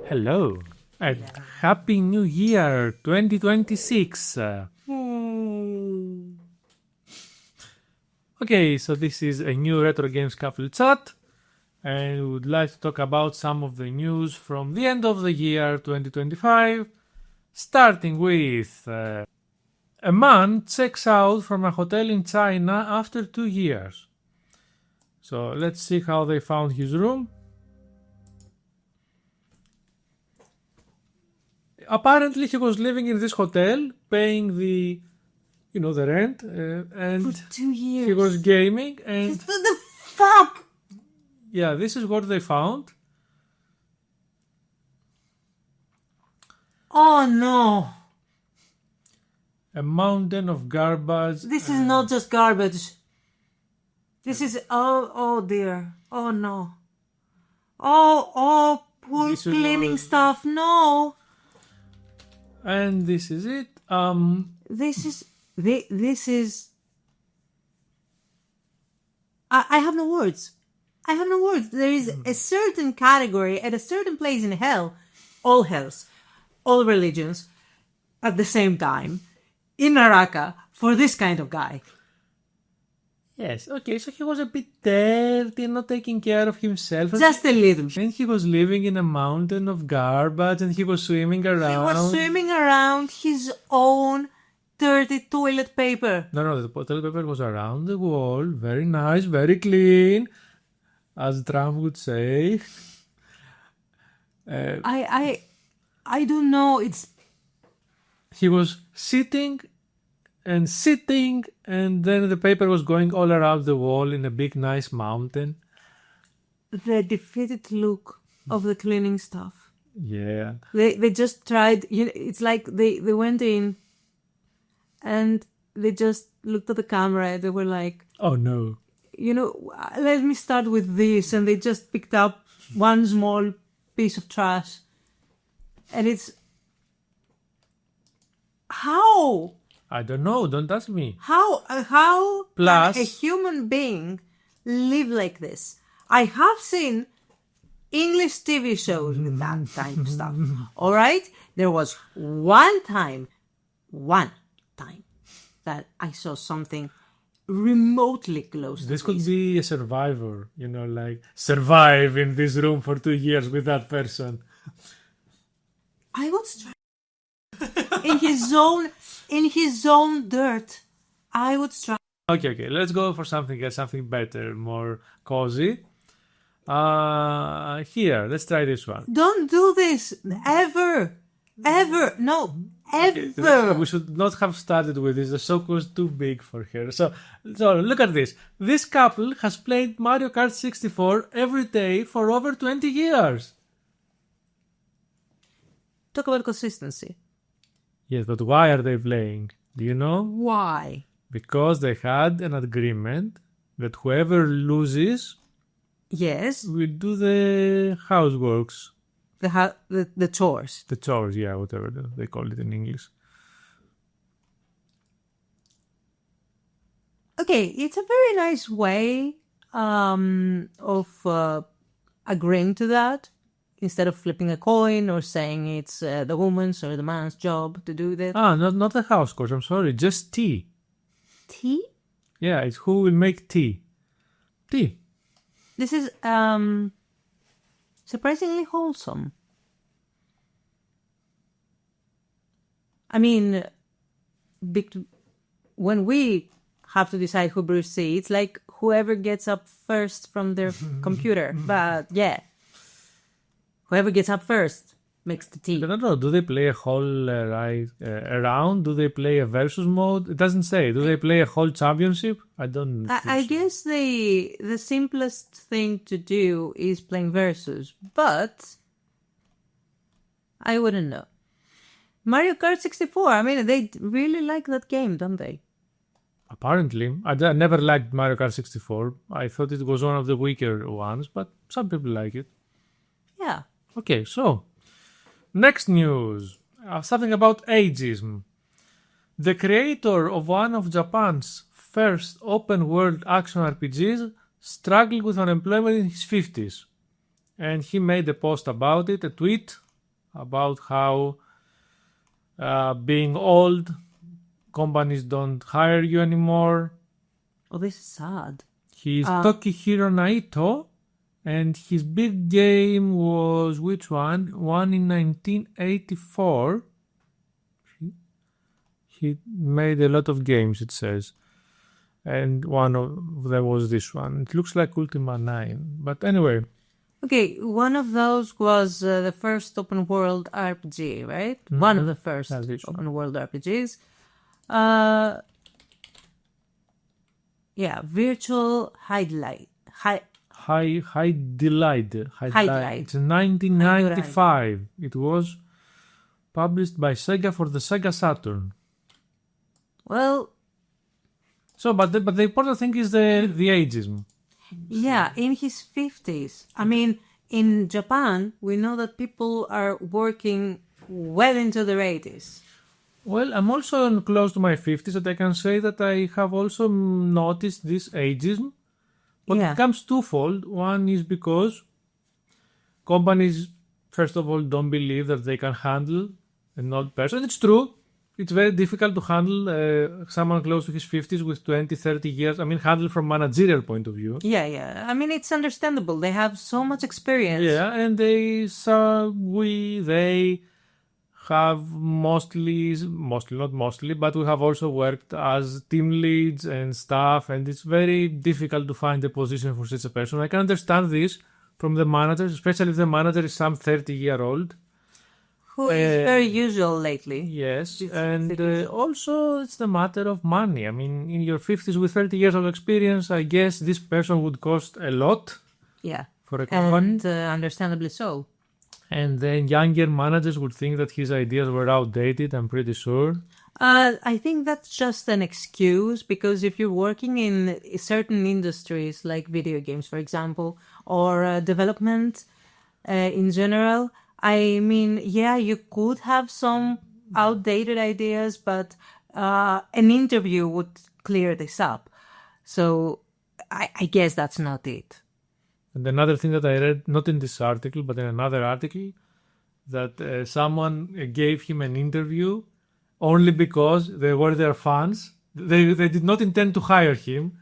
Hello and Happy New Year 2026. Okay, so this is a new Retro Games Couple chat, and we would like to talk about some of the news from the end of the year 2025, starting with a man checks out from a hotel in China after 2 years. So let's see how they found his room. Apparently he was living in this hotel, paying the rent, and for 2 years he was gaming, and what the fuck? Yeah, this is what they found. Oh no, A mountain of garbage. this is not just garbage. This is oh dear, oh no, oh poor This is cleaning all- stuff. No, And this is it. this is I have no words. I have no words. There is a certain category at a certain place in hell, all hells, all religions, at the same time, in Naraka, for this kind of guy. Yes, okay, so he was a bit dirty and not taking care of himself. Just a little. And he was living in a mountain of garbage, and he was swimming around. He was swimming around his own dirty toilet paper. No, the toilet paper was around the wall. Very nice, very clean, as Trump would say. I don't know. It's He was sitting, and then the paper was going all around the wall in a big, nice mountain. the defeated look of the cleaning staff. Yeah. They just tried. It's like they went in, and they just looked at the camera and they were like, Oh no. let me start with this, and they just picked up one small piece of trash, and it's how I don't know. Don't ask me. how Plus- can a human being live like this? I have seen English TV shows with that kind of stuff. All right, there was one time that I saw something remotely close to This could be a survivor, like survive in this room for 2 years with that person. I would strike in his own dirt. I would strike. Okay, let's go for something else, something better, more cozy. Here, let's try this one. Don't do this ever. No, ever. We should not have started with this. The shock was too big for her. So look at this. This couple has played Mario Kart 64 every day for over 20 years. Talk about consistency. Yes, but why are they playing? Do you know? Why? Because they had an agreement that whoever loses Yes, will do the houseworks. the chores. The chores, yeah, whatever they call it in English. Okay, it's a very nice way of agreeing to that, instead of flipping a coin or saying it's the woman's or the man's job to do that. Not the house chores, I'm sorry, just tea. Tea? Yeah, it's who will make tea. Tea. This is surprisingly wholesome. I mean, when we have to decide who brews tea, it's like whoever gets up first from their computer. But yeah, whoever gets up first makes the tea. I don't know, do they play a whole round? Do they play a versus mode? It doesn't say. Do they play a whole championship? I don't think I so. guess the simplest thing to do is playing versus, but I wouldn't know. Mario Kart 64, I mean, they really like that game, don't they? Apparently. I never liked Mario Kart 64. I thought it was one of the weaker ones, but some people like it. Yeah. Okay, so next news. Something about Age-ism. The creator of one of Japan's first open-world action RPGs struggled with unemployment in his 50s. And he made a post about it, a tweet, about how being old, companies don't hire you anymore. Oh, this is sad. He's Tokihiro Naito, and his big game was which one? One in 1984. He made a lot of games, it says. And one of them was this one. It looks like Ultima 9. But anyway. Okay, one of those was the first open world RPG, right? Mm-hmm. One of the first open world RPGs. Virtual Highlight. Highlight. It's 1995. It was published by Sega for the Sega Saturn. Well... So, but the important thing is the Age-ism. Yeah, in his 50s. I mean, in Japan, we know that people are working well into their 80s. Well, I'm also close to my 50s, and I can say that I have also noticed this ageism. But it comes twofold. One is because companies, first of all, don't believe that they can handle an old person. It's true. It's very difficult to handle someone close to his 50s with 20, 30 years. I mean, handle from managerial point of view. Yeah. I mean, it's understandable. They have so much experience. Yeah, and they have mostly, not mostly, but we have also worked as team leads and staff, and it's very difficult to find a position for such a person. I can understand this from the managers, especially if the manager is some 30-year-old. Who is very usual lately. Yes, and also it's the matter of money. I mean, in your 50s with 30 years of experience, I guess this person would cost a lot. Yeah, for a company. And understandably so. And then younger managers would think that his ideas were outdated, I'm pretty sure. I think that's just an excuse, because if you're working in certain industries like video games, for example, or development in general, I mean, yeah, you could have some outdated ideas, but an interview would clear this up. So I guess that's not it. And another thing that I read, not in this article, but in another article, that someone gave him an interview only because they were their fans. They did not intend to hire him,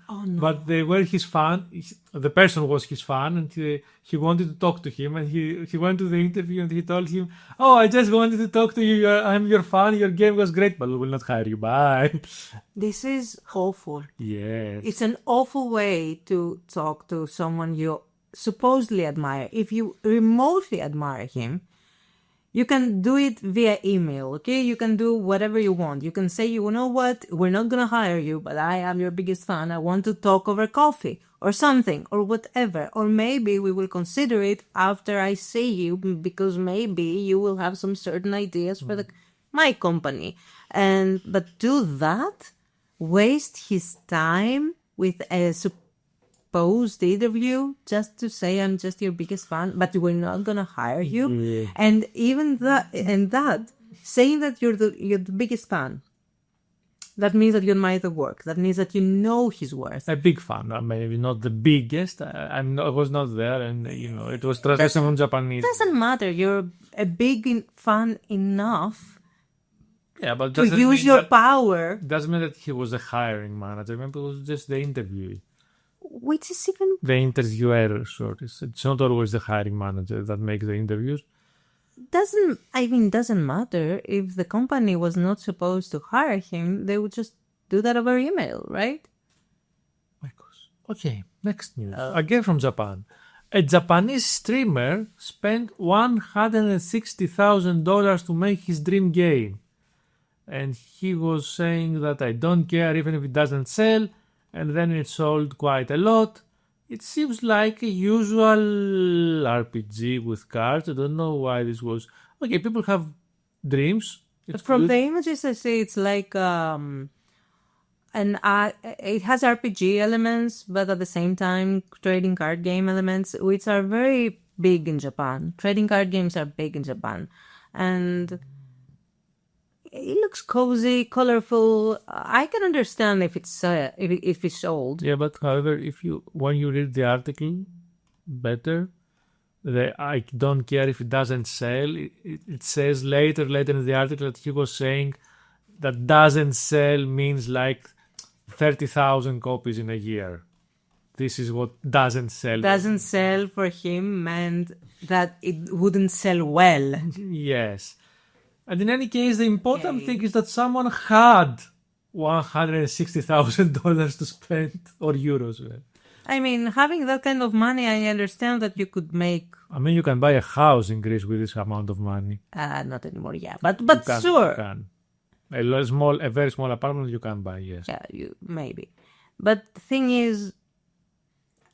but they were his fan. The person was his fan, and he wanted to talk to him. And he went to the interview and he told him, "Oh, I just wanted to talk to you. I'm your fan. Your game was great, but we will not hire you. Bye." This is awful. Yes. It's an awful way to talk to someone you supposedly admire. If you remotely admire him, you can do it via email, okay? You can do whatever you want. You can say, you know what? We're not going to hire you, but I am your biggest fan. I want to talk over coffee or something or whatever. Or maybe we will consider it after I see you, because maybe you will have some certain ideas for my company. But do that? Waste his time with a supposed interview just to say I'm just your biggest fan, but we're not gonna hire you. Yeah. And even that saying that you're the biggest fan, that means that you admire the work. That means that you know his worth. A big fan, maybe not the biggest. I was not there, and it was translation from Japanese. It doesn't matter. You're a big fan enough. Yeah, but to use your power. Doesn't mean that he was a hiring manager. Maybe it was just the interviewee. Which is even... The interviewer, sort of. It's not always the hiring manager that makes the interviews. Doesn't matter. If the company was not supposed to hire him, they would just do that over email, right? Okay, next news. Again from Japan. A Japanese streamer spent $160,000 to make his dream game. And he was saying that I don't care even if it doesn't sell. And then it sold quite a lot. It seems like a usual RPG with cards. I don't know why this was... Okay, people have dreams. But from the images I see, it's like... it has RPG elements, but at the same time, trading card game elements, which are very big in Japan. Trading card games are big in Japan. And... it looks cozy, colorful. I can understand if it's old. Yeah, but however, when you read the article better, I don't care if it doesn't sell. It says later in the article that he was saying that doesn't sell means like 30,000 copies in a year. This is what doesn't sell. Doesn't sell for him meant that it wouldn't sell well. Yes. And in any case, the important thing is that someone had $160,000 to spend, or euros. I mean, having that kind of money, I understand that you could make... I mean, you can buy a house in Greece with this amount of money. Not anymore, yeah. But You sure. can. A very small apartment you can buy, yes. Yeah, maybe. But the thing is,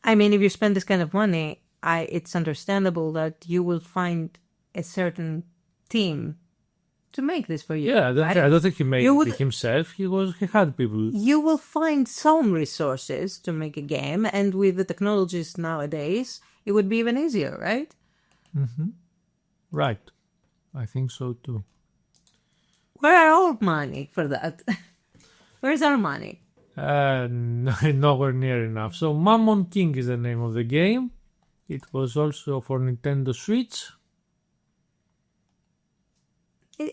I mean, if you spend this kind of money, it's understandable that you will find a certain team to make this for you. Yeah, I don't think he made it himself. He had people. You will find some resources to make a game, and with the technologies nowadays, it would be even easier, right? Mm-hmm. Right. I think so too. Where are our money for that? Where's our money? Nowhere near enough. So Mammon King is the name of the game. It was also for Nintendo Switch.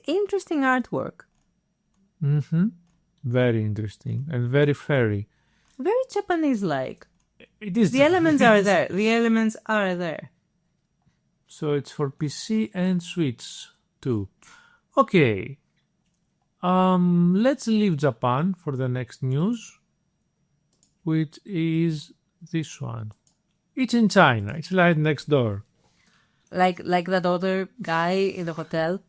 Interesting artwork. Mm-hmm. Very interesting and very fairy. Very Japanese-like. It is. The elements are there. The elements are there. So it's for PC and Switch too. Okay. Let's leave Japan for the next news, which is this one. It's in China. It's right next door. Like that other guy in the hotel.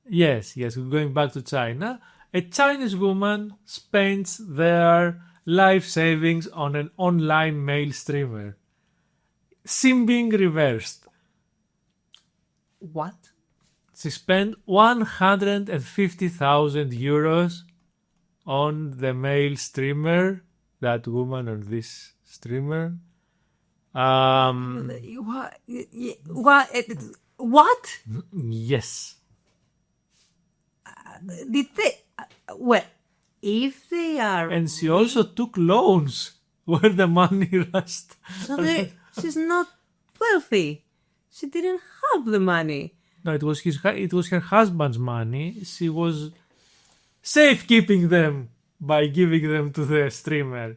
Yes, we're going back to China. A Chinese woman spends their life savings on an online male streamer. Simping reversed. What? She spent 150,000 euros on the male streamer, that woman or this streamer. What? Yes. Did they? Well, if they are... And she also took loans where the money rushed. So she's not wealthy. She didn't have the money. No, it was her husband's money. She was safekeeping them by giving them to the streamer.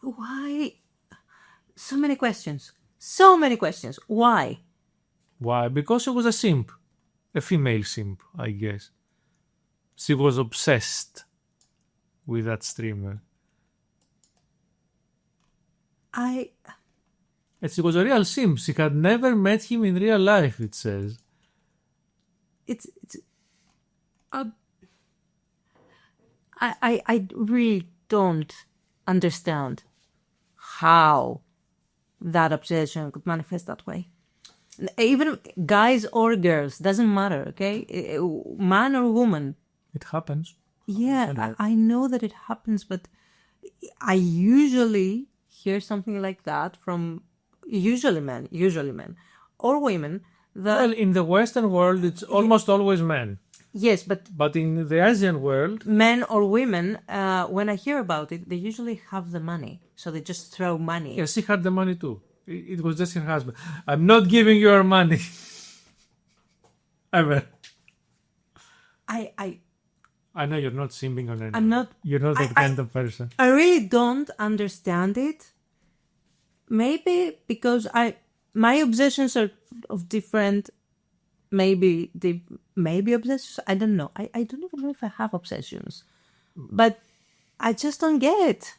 Why? So many questions. Why? Why? Because she was a simp. A female simp, I guess. She was obsessed with that streamer. And she was a real simp. She had never met him in real life, it says. I really don't understand how that obsession could manifest that way. Even guys or girls, doesn't matter, okay? Man or woman. It happens. Yeah, I know that it happens, but I usually hear something like that from usually men or women. Well, in the Western world, it's almost always men. Yes, but in the Asian world, men or women, when I hear about it, they usually have the money, so they just throw money. Yes, she had the money too. It was just her husband. I'm not giving you your money. Ever. I know you're not simping on anyone. I'm not. You're not that kind of person. I really don't understand it. Maybe because my obsessions are of different. Maybe obsessions. I don't know. I don't even know if I have obsessions, but I just don't get it.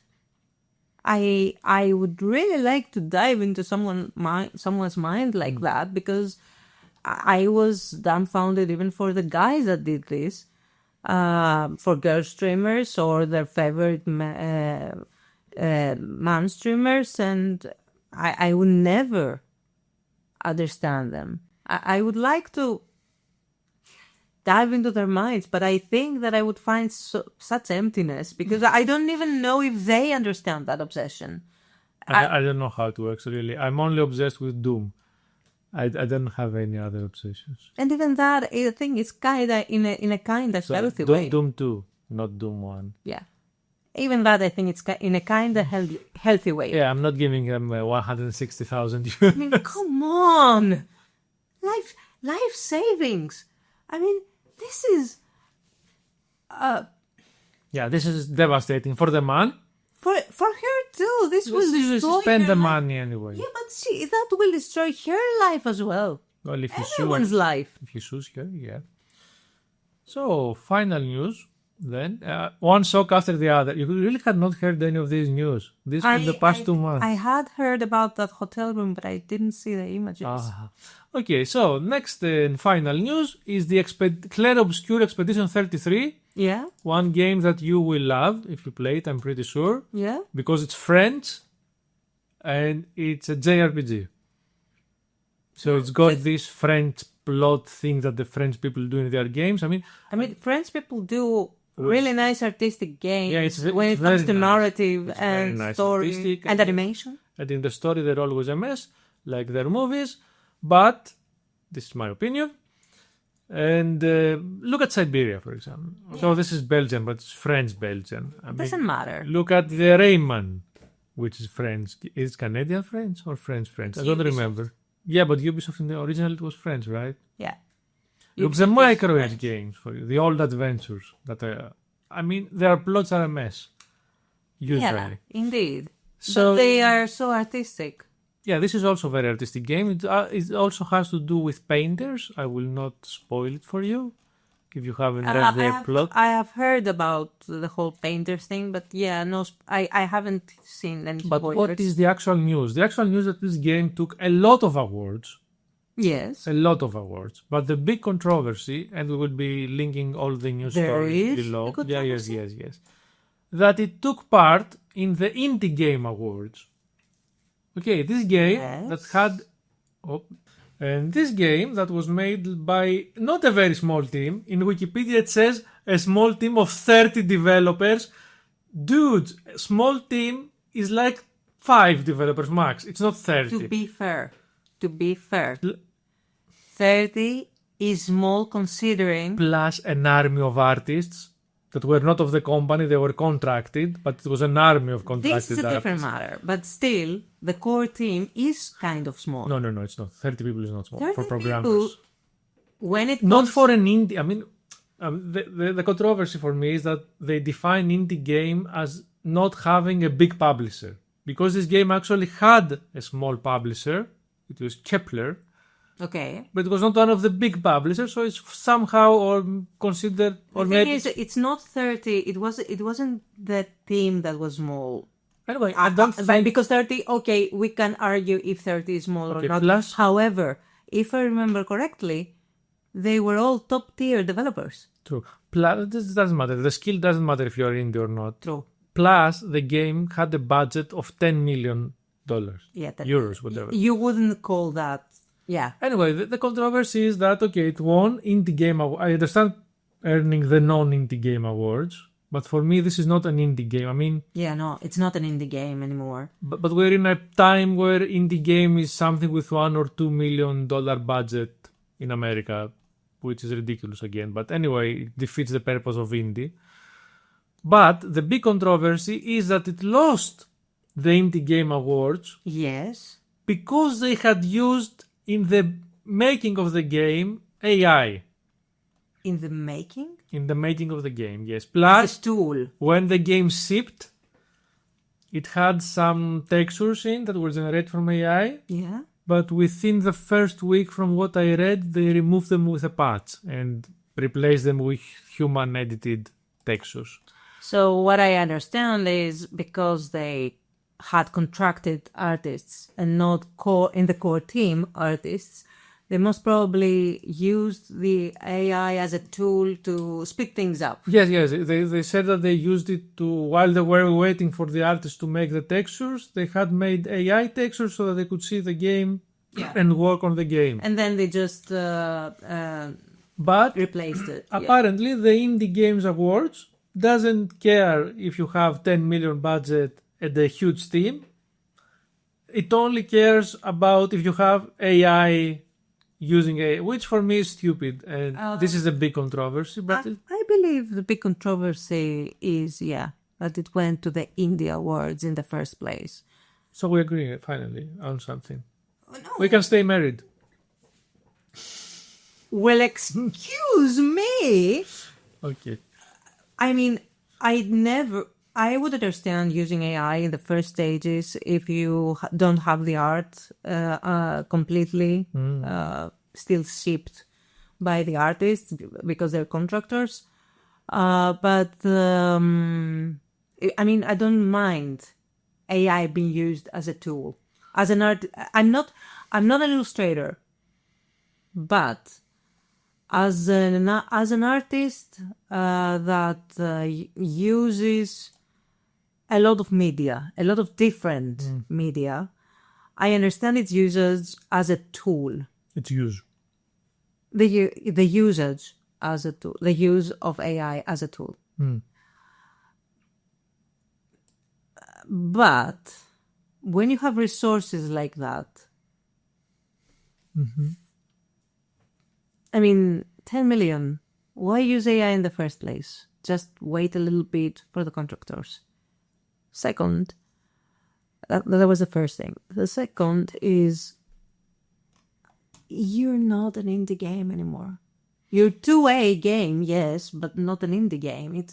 I would really like to dive into someone's mind like that, because I was dumbfounded even for the guys that did this, for girl streamers or their favorite man streamers, and I would never understand them. I would like to dive into their minds, but I think that I would find such emptiness, because I don't even know if they understand that obsession. I don't know how it works, really. I'm only obsessed with Doom. I don't have any other obsessions. And even that, I think it's kinda in a kinda healthy way. Doom 2, not Doom 1. Yeah. even that I think it's in a kind of healthy way. Yeah, I'm not giving them 160,000 I euros. mean, come on, life savings. I mean, this is Yeah, this is devastating for the man. for her too. This will destroy Spend her the life. money anyway. Yeah, but see, that will destroy her life as well. Well, if you Everyone's life. If you choose her, yeah. So, final news then. One shock after the other. You really had not heard any of these news. This in the past 2 months. I had heard about that hotel room, but I didn't see the images. Okay, so next and final news is the Clair Obscur Expedition 33. Yeah, One game that you will love if you play it, I'm pretty sure. yeah. Because it's French and it's a JRPG. So it's got this French plot thing that the French people do in their games. I mean, French people do really nice artistic games when it very comes to nice. narrative and nice story artistic and animation. and in the story they're always a mess, like their movies. But this is my opinion. And look at Siberia, for example. So this is Belgian, but it's French Belgian. Doesn't matter. Look at the Rayman, which is French. Is it Canadian French or French French? I don't Ubisoft. remember. Yeah, but Ubisoft in the original it was French, right? Yeah. Look, the micro age games for you, the old adventures that their plots are a mess. Usually. Yeah, indeed. So But they are so artistic. yeah, this is also a very artistic game. It also has to do with painters. I will not spoil it for you if you haven't read their plot. I have heard about the whole painters thing, but yeah, no, I haven't seen any But spoilers. what is the actual news? The actual news is that this game took a lot of awards. Yes. A lot of awards. But the big controversy, and we will be linking all the news There stories is below. a controversy? Yes. That it took part in the Indie Game Awards. Okay, this game that had... and this game that was made by not a very small team. In Wikipedia it says a small team of 30 developers. Dude, a small team is like 5 developers max. It's not 30. To be fair, 30 is small considering. Plus an army of artists that were not of the company, they were contracted, but it was an army of contracted This is a different artists. matter, but still, the core team is kind of small. No, it's not. 30 people is not small 30 for programmers. people, when it Not comes for an indie. I mean, the controversy for me is that they define indie game as not having a big publisher. Because this game actually had a small publisher, it was Kepler, okay. but it was not one of the big publishers, so it's somehow or considered or The maybe. thing is, it's not 30. It wasn't the team that was small. Anyway, I don't think. Because 30, okay, we can argue if 30 is small Okay, or not. plus- However, if I remember correctly, they were all top tier developers. True. Plus, this doesn't matter. The skill doesn't matter if you're indie or not. True. Plus, the game had a budget of $10 million. Yeah. Euros, whatever. You wouldn't call that. Yeah. Anyway, the controversy is that, okay, it won Indie Game Award. I understand earning the non-Indie Game Awards, but for me, this is not an indie game. I mean... Yeah, no, it's not an indie game anymore. But we're in a time where indie game is something with $1 or $2 million budget in America, which is ridiculous again. But anyway, it defeats the purpose of indie. But the big controversy is that it lost the Indie Game Awards Yes. because they had used in the making of the game AI. In the making? In the making of the game, yes. Plus, As a tool. when the game shipped, it had some textures in that were generated from AI. Yeah. But within the first week, from what I read, they removed them with a patch and replaced them with human-edited textures. So what I understand is because they had contracted artists and not in the core team artists, they most probably used the AI as a tool to speed things up. Yes. They said that they used it to, while they were waiting for the artists to make the textures, they had made AI textures so that they could see the game and work on the game. And then they just But replaced it. apparently, the Indie Games Awards doesn't care if you have 10 million budget and a huge team. It only cares about if you have AI using AI, which for me is stupid. And this is a big controversy. But I believe the big controversy is, that it went to the Indie Awards in the first place. So we agree finally on something. Oh, no. We can stay married. Well, excuse me. Okay. I mean, I would understand using AI in the first stages if you don't have the art completely still shipped by the artists because they're contractors. But I mean, I don't mind AI being used as a tool. As an art, I'm not an illustrator, but as an artist that uses a lot of media, a lot of different media, I understand its usage as a tool. It's use. The usage as a tool, the use of AI as a tool. But when you have resources like that, I mean, 10 million, why use AI in the first place? Just wait a little bit for the contractors. Second, that was the first thing. The second is you're not an indie game anymore. You're a 2A game, yes, but not an indie game.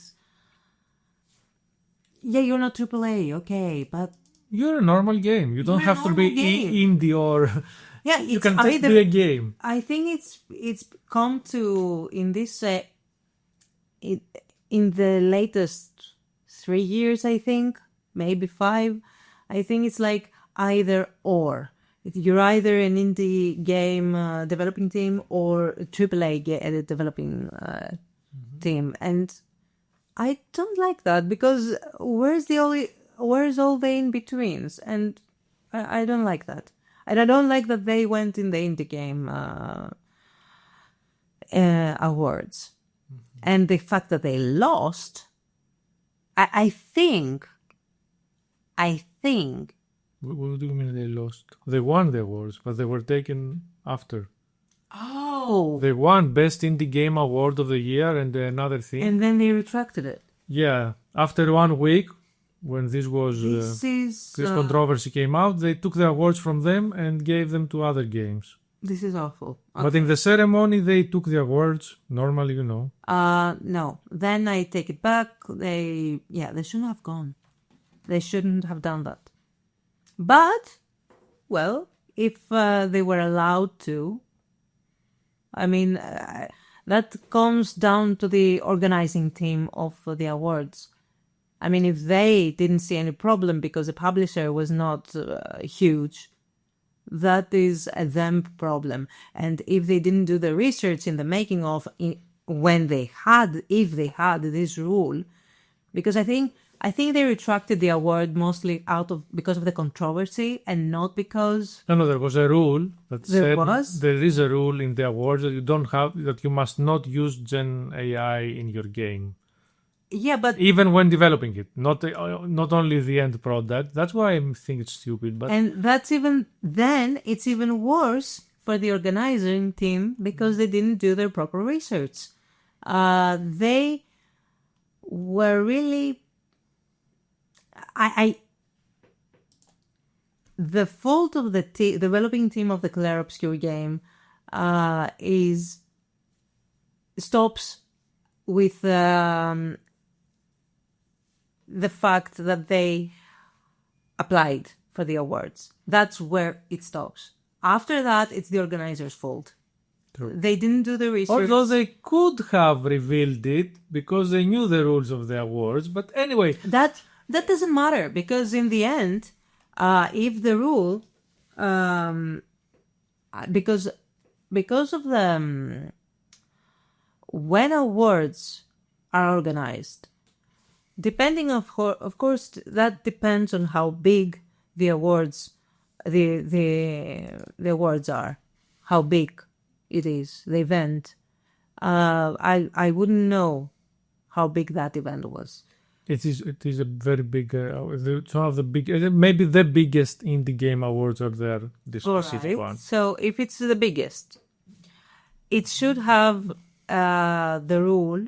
You're not AAA, okay, but You're a normal game. You don't have to be indie or... Yeah, you can just be a game. I think it's come to in this in the latest 3 years. I think maybe 5. I think it's like either or. You're either an indie game developing team or a AAA developing team, and I don't like that because where's all the in betweens, and I don't like that. And I don't like that they went in the indie game awards. And the fact that they lost, I think. What do you mean they lost? They won the awards, but they were taken after. Oh. They won Best Indie Game Award of the Year and another thing. And then they retracted it. Yeah. After 1 week, when this controversy came out, they took the awards from them and gave them to other games. This is awful. Okay. But in the ceremony, they took the awards. Normally, you know. No. Then I take it back. They shouldn't have gone. They shouldn't have done that. But, well, if they were allowed to, I mean, that comes down to the organizing team of the awards. I mean, if they didn't see any problem because the publisher was not huge, that is a them problem. And if they didn't do the research in the making of if they had this rule, because I think they retracted the award mostly because of the controversy and not because... No, there was a rule that said there is a rule in the awards that you must not use Gen AI in your game. Yeah, but even when developing it, not only the end product. That's why I think it's stupid. But and it's even worse for the organizing team because they didn't do their proper research. They were really. The fault of the developing team of the Clair Obscur game stops with. The fact that they applied for the awards. That's where it stops. After that, it's the organizer's fault. True. They didn't do the research. Although they could have revealed it because they knew the rules of the awards. But anyway... That doesn't matter because in the end, if the rule... because of the... when awards are organized... Depending, of course, that depends on how big the awards, the awards are, how big it is, the event. I wouldn't know how big that event was. It is a very big, it's one of the big, maybe the biggest indie game awards are there. This specific one. So if it's the biggest, it should have the rule.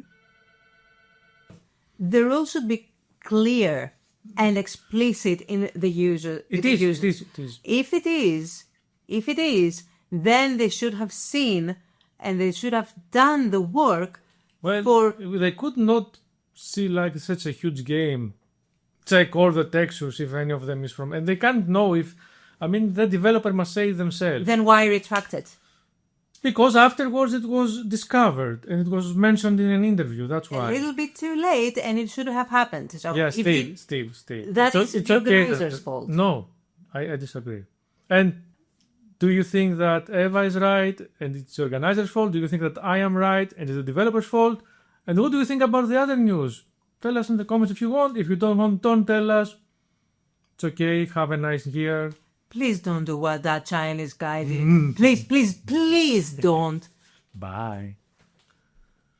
The rule should be clear and explicit in the user. It is. If it is, then they should have seen and they should have done the work. Well, they could not see like such a huge game, check all the textures if any of them is from, and they can't know if, I mean, the developer must say it themselves. Then why retract it? Because afterwards it was discovered and it was mentioned in an interview, that's why. A little bit too late and it should have happened. So Yeah, still. That is it's the okay. organizer's fault. No, I disagree. And do you think that Eva is right and it's the organizer's fault? Do you think that I am right and it's the developer's fault? And what do you think about the other news? Tell us in the comments if you want. If you don't want, don't tell us. It's okay. Have a nice year. Please don't do what that Chinese guy did. Please don't. Bye.